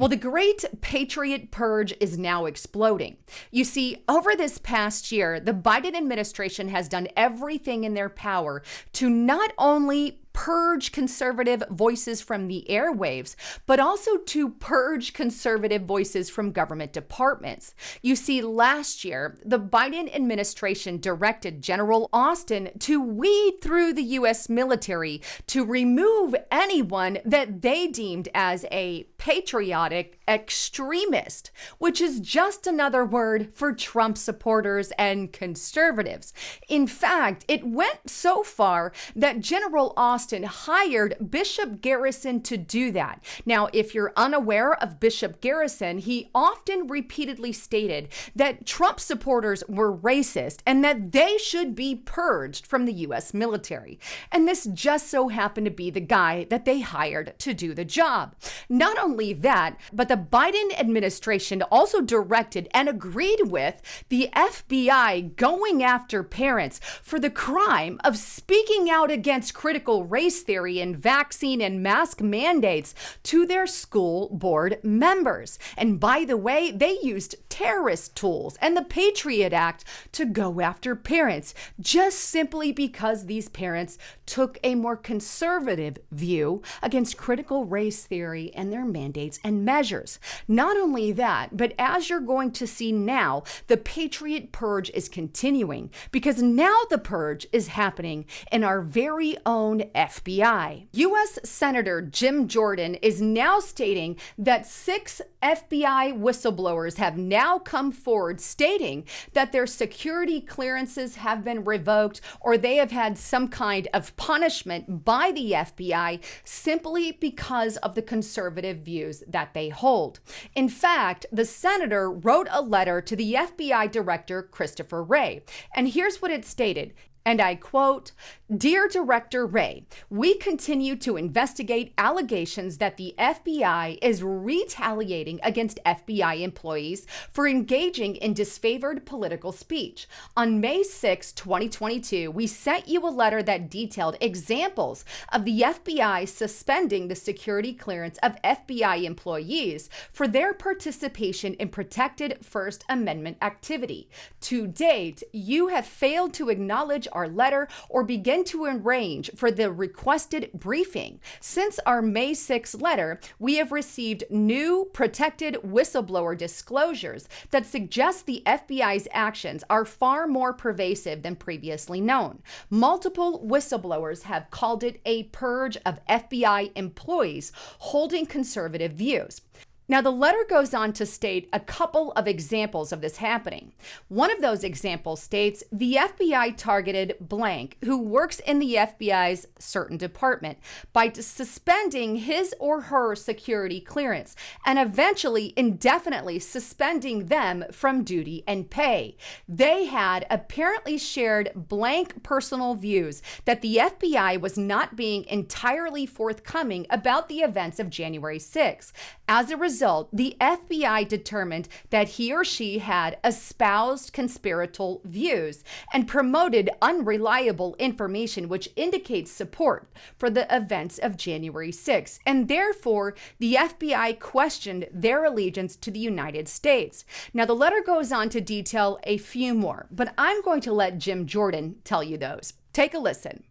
Well, the great Patriot Purge is now exploding. You see, over this past year, the Biden administration has done everything in their power to not only purge conservative voices from the airwaves, but also to purge conservative voices from government departments. You see, last year, the Biden administration directed General Austin to weed through the U.S. military to remove anyone that they deemed as a patriotic extremist, which is just another word for Trump supporters and conservatives. In fact, it went so far that General Austin hired Bishop Garrison to do that. Now, if you're unaware of Bishop Garrison, he often repeatedly stated that Trump supporters were racist and that they should be purged from the U.S. military. And this just so happened to be the guy that they hired to do the job. Not only that, but the Biden administration also directed and agreed with the FBI going after parents for the crime of speaking out against critical race theory and vaccine and mask mandates to their school board members. And by the way, they used terrorist tools and the Patriot Act to go after parents, just simply because these parents took a more conservative view against critical race theory and their mandates and measures. Not only that, but as you're going to see now, the Patriot Purge is continuing because now the purge is happening in our very own FBI. U.S. Senator Jim Jordan is now stating that 6 FBI whistleblowers have now come forward stating that their security clearances have been revoked or they have had some kind of punishment by the FBI simply because of the conservative views that they hold. In fact, the senator wrote a letter to the FBI director, Christopher Wray, and here's what it stated. And I quote, "Dear Director Wray, we continue to investigate allegations that the FBI is retaliating against FBI employees for engaging in disfavored political speech. On May 6, 2022, we sent you a letter that detailed examples of the FBI suspending the security clearance of FBI employees for their participation in protected First Amendment activity. To date, you have failed to acknowledge our letter or begin to arrange for the requested briefing. Since our May 6 letter, we have received new protected whistleblower disclosures that suggest the FBI's actions are far more pervasive than previously known. Multiple whistleblowers have called it a purge of FBI employees holding conservative views." Now, the letter goes on to state a couple of examples of this happening. One of those examples states the FBI targeted blank who works in the FBI's certain department by suspending his or her security clearance and eventually indefinitely suspending them from duty and pay. They had apparently shared blank personal views that the FBI was not being entirely forthcoming about the events of January 6th. As a result, the FBI determined that he or she had espoused conspiratorial views and promoted unreliable information which indicates support for the events of January 6th. And therefore, the FBI questioned their allegiance to the United States. Now, the letter goes on to detail a few more, but I'm going to let Jim Jordan tell you those. Take a listen.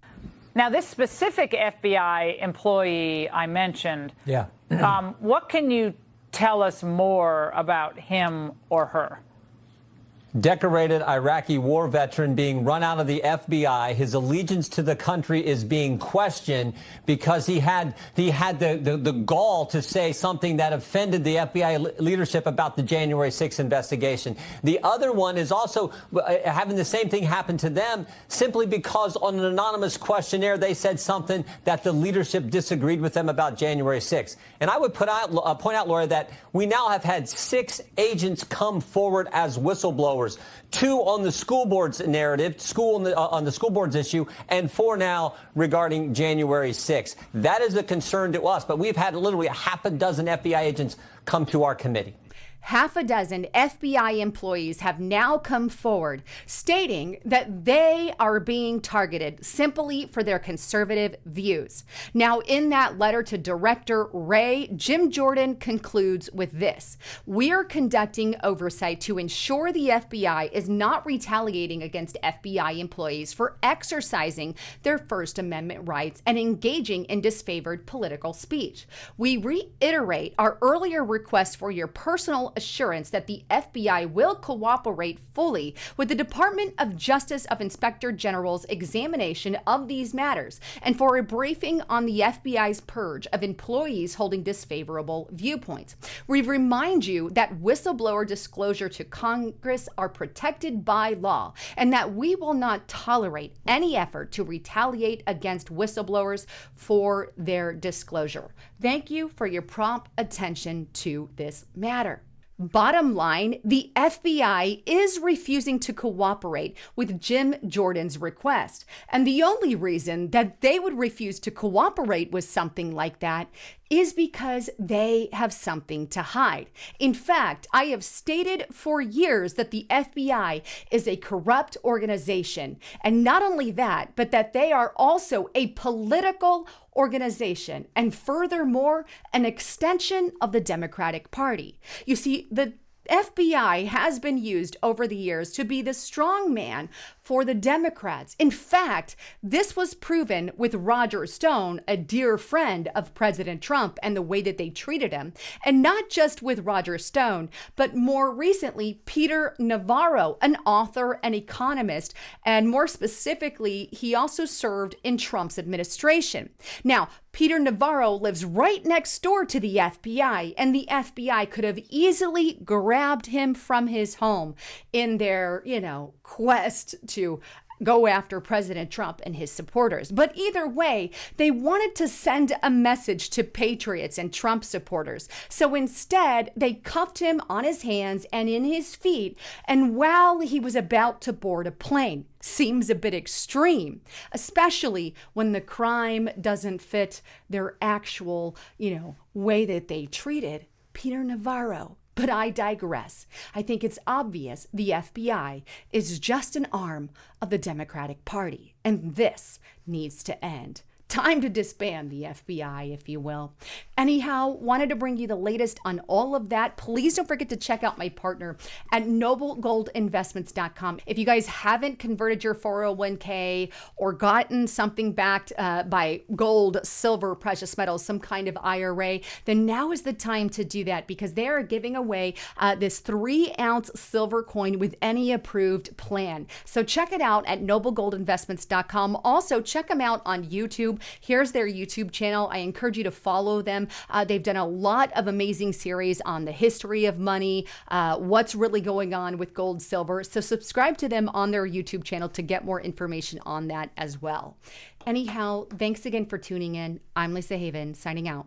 Now, this specific FBI employee I mentioned, what can you tell us more about him or her? Decorated Iraqi war veteran being run out of the FBI. His allegiance to the country is being questioned because he had the gall to say something that offended the FBI leadership about the January 6th investigation. The other one is also having the same thing happen to them simply because on an anonymous questionnaire they said something that the leadership disagreed with them about January 6th. And I would point out, Laura, that we now have had 6 agents come forward as whistleblowers. 2 on the school board's narrative, on the school board's issue, and 4 now regarding January 6th. That is a concern to us, but we've had literally a half a dozen FBI agents come to our committee. half a dozen FBI employees have now come forward stating that they are being targeted simply for their conservative views. Now, in that letter to Director Wray, Jim Jordan concludes with this: "We are conducting oversight to ensure the FBI is not retaliating against FBI employees for exercising their First Amendment rights and engaging in disfavored political speech. We reiterate our earlier request for your personal assurance that the FBI will cooperate fully with the Department of Justice of Inspector General's examination of these matters and for a briefing on the FBI's purge of employees holding disfavorable viewpoints. We remind you that whistleblower disclosure to Congress are protected by law and that we will not tolerate any effort to retaliate against whistleblowers for their disclosure. Thank you for your prompt attention to this matter." Bottom line, the FBI is refusing to cooperate with Jim Jordan's request. And the only reason that they would refuse to cooperate with something like that is because they have something to hide. In fact, I have stated for years that the FBI is a corrupt organization. And not only that, but that they are also a political organization, and furthermore, an extension of the Democratic Party. You see, the FBI has been used over the years to be the strong man for the Democrats. In fact, this was proven with Roger Stone, a dear friend of President Trump, and the way that they treated him. And not just with Roger Stone, but more recently, Peter Navarro, an author and economist. And more specifically, he also served in Trump's administration. Now, Peter Navarro lives right next door to the FBI, and the FBI could have easily grabbed him from his home in their, quest to go after President Trump and his supporters. But either way, they wanted to send a message to patriots and Trump supporters. So instead, they cuffed him on his hands and in his feet, and while he was about to board a plane. Seems a bit extreme, especially when the crime doesn't fit their actual, way that they treated Peter Navarro. But I digress. I think it's obvious the FBI is just an arm of the Democratic Party, and this needs to end. Time to disband the FBI, if you will. Anyhow, wanted to bring you the latest on all of that. Please don't forget to check out my partner at noblegoldinvestments.com. If you guys haven't converted your 401k or gotten something backed by gold, silver, precious metals, some kind of IRA, then now is the time to do that, because they are giving away this 3-ounce silver coin with any approved plan. So check it out at noblegoldinvestments.com. Also, check them out on YouTube. Here's their YouTube channel. I encourage you to follow them. They've done a lot of amazing series on the history of money, what's really going on with gold, silver. So subscribe to them on their YouTube channel to get more information on that as well. Anyhow, thanks again for tuning in. I'm Lisa Haven, signing out.